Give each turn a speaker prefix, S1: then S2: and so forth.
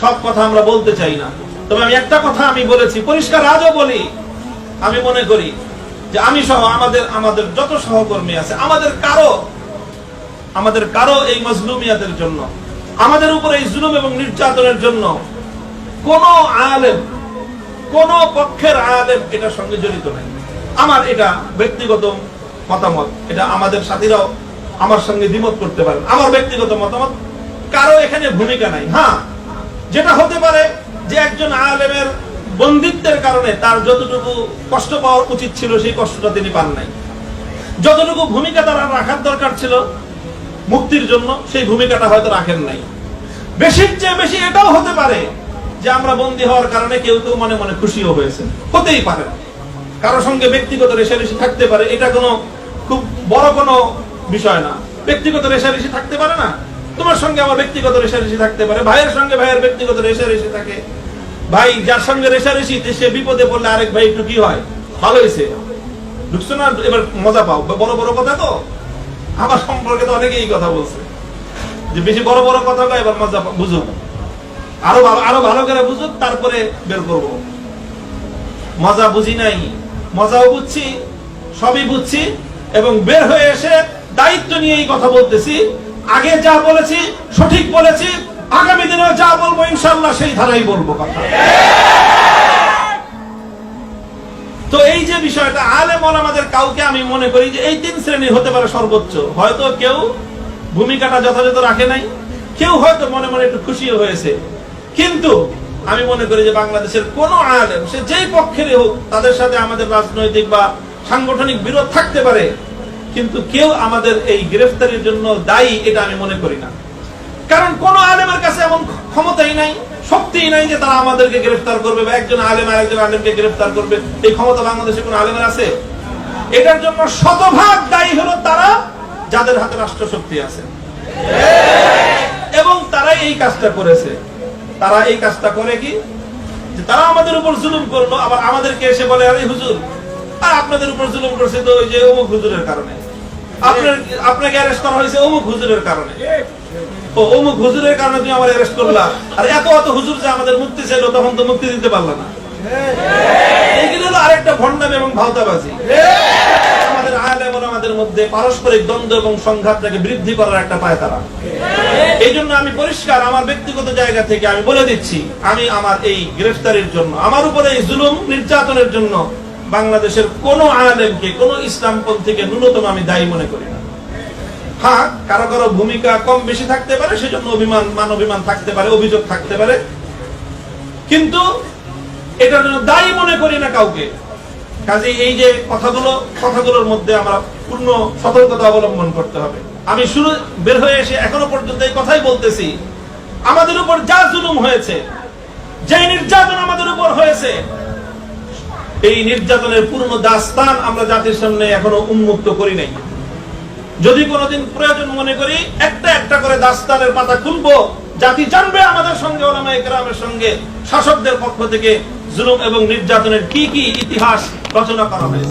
S1: সব কথা আমরা বলতে চাই না, তবে আমি একটা কথা আমি বলেছি, পরিষ্কার আজও বলি, আমি মনে করি যে আমি সহ আমাদের যত সহকর্মী আছে, আমাদের কারো এই মজলুমিয়াতের জন্য, আমাদের উপরে এই জুলুম এবং নির্যাতনের জন্য কোন আলেম, কোন পক্ষের আলেম এটার সঙ্গে জড়িত নাই। আমার এটা ব্যক্তিগত মতামত, এটা আমাদের সাথীরাও আমার সঙ্গে দ্বিমত করতে পারেন, আমার ব্যক্তিগত মতামত, কারো এখানে ভূমিকা নাই। হ্যাঁ, যেটা হতে পারে যে একজন আলেমের বন্দিত্বের কারণে তার যতটুকু কষ্ট পাওয়া উচিত ছিল সেই কষ্টটা তিনি পান নাই, যতটুকু ভূমিকা তার রাখার দরকার ছিল মুক্তির জন্য সেই ভূমিকাটা হয়তো রাখেন নাই। বেশির চেয়ে বেশি এটাও হতে পারে যে আমরা বন্দী হওয়ার কারণে কেউ কেউ মনে মনে খুশিও হয়েছে, হতেই পারে, কারো সঙ্গে ব্যক্তিগত রেষারেষি থাকতে পারে, এটা কোনো খুব বড় কোনো বিষয় না। ব্যক্তিগত রেষারেষি থাকতে পারে না, তোমার সঙ্গে আমার ব্যক্তিগত রেষারেষি থাকতে পারে, ভাইয়ের সঙ্গে ভাইয়ের ব্যক্তিগত রেষারেষি থাকে, ভাই যার সঙ্গে রেষারেষি সে বিপদে পড়লে আরেক ভাই একটু কি হয়, ভালো হয়েছে, ঢুকছো না, এবার মজা পাও, বড় বড় কথা তো আমার সম্পর্কে তো অনেকেই এই কথা বলছে যে বেশি বড় বড় কথা কয়, এবার মজা বুঝুক, আরো ভালো করে বুঝুক, তারপরে বের করবো। মজা বুঝি নাই, মজাও বুঝছি, সবই বুঝছি, এবং বের হয়ে এসে দায়িত্ব নিয়ে এই কথা বলতেছি। আগে যা বলেছি সঠিক বলেছি, আগামী দিনে যা বলবো ইনশাআল্লাহ সেই ধারাই বলবো কথা। তো এই যে বিষয়টা, আলেম ওলামাদের কাউকে আমি মনে করি যে এই তিন শ্রেণীর হতে পারে সর্বোচ্চ, হয়তো কেউ ভূমিকাটা যথাযথ রাখে নাই, কেউ হয়তো মনে মনে একটু খুশিও হয়েছে, কিন্তু আমি মনে করি যে বাংলাদেশের কোন আলেম, সে যেই পক্ষেরই হোক, তাদের সাথে আমাদের রাজনৈতিক বা সাংগঠনিক বিরোধ থাকতে পারে, কিন্তু কেউ আমাদের এই গ্রেফতারির জন্য দায়ী এটা আমি মনে করি না। কারণ কোন আলেমের কাছে এমন ক্ষমতাই নাই, শক্তিই নাই যে তারা আমাদেরকে গ্রেফতার করবে বা একজন আলেম আর একজন আলেমকে গ্রেফতার করবে, এই ক্ষমতা বাংলাদেশে কোন আলেমের আছে? এটার জন্য শতভাগ দায়ী হলো তারা যাদের হাতে রাষ্ট্রশক্তি আছে, এবং তারাই এই কাজটা করেছে। তারা এই কাজটা করে কি, যে তারা আমাদের উপর জুলুম করলো, আবার আমাদেরকে এসে বলে, আরে হুজুর, আর আপনাদের উপর জুলুম করছে তো ওই যে অমুক হুজুরের কারণে, আপনাকে অ্যারেস্ট করা হয়েছে অমুক হুজুরের কারণে, ও অমুক হুজুরের কারণে তুমি আমার অ্যারেস্ট করলা, আর এত এত হুজুর যে আমাদের মুক্তি ছিল তখন তো মুক্তি দিতে পারলা না। এইগুলো হলো আরেকটা ভণ্ডামি এবং ভাওতাবাজি। আমাদের আলেম ওলামাদের মধ্যে পারস্পরিক দ্বন্দ্ব এবং সংঘাতটাকে বৃদ্ধি করার একটা পায় তারা। এই জন্য আমি পরিষ্কার আমার ব্যক্তিগত জায়গা থেকে আমি বলে দিচ্ছি, আমি আমার এই গ্রেফতারির জন্য, আমার উপরে এই জুলুম নির্যাতনের জন্য বাংলাদেশের কোন আলেমকে, কোন ইসলামপন্থীকে ন্যূনতম আমি দায়ী মনে করি না। হ্যাঁ, কারো কারো ভূমিকা কম বেশি থাকতে পারে, সেজন্য মান অভিমান থাকতে পারে, অভিযোগ থাকতে পারে, কিন্তু এটার জন্য দায়ী মনে করি না কাউকে। কাজে এই যে কথাগুলোর মধ্যে আমরা পূর্ণ সতর্কতা অবলম্বন করতে হবে। আমি শুরু বের হয়ে এসে এখনো পর্যন্ত এই কথাই বলতেছি, আমাদের উপর যা জুলুম হয়েছে, যে নির্যাতন আমাদের উপর হয়েছে, এই নির্যাতনের পূর্ণ দাস্তান আমরা জাতির সামনে এখনো উন্মুক্ত করি নাই। যদি কোনোদিন প্রয়োজন মনে করি, একটা একটা করে দাস্তানের পাতা খুলবো, জাতি জানবে আমাদের সঙ্গে, ওলামায়ে কেরামের সঙ্গে শাসকদের পক্ষ থেকে জুলুম এবং নির্যাতনের কি কি ইতিহাস রচনা করা হয়েছে।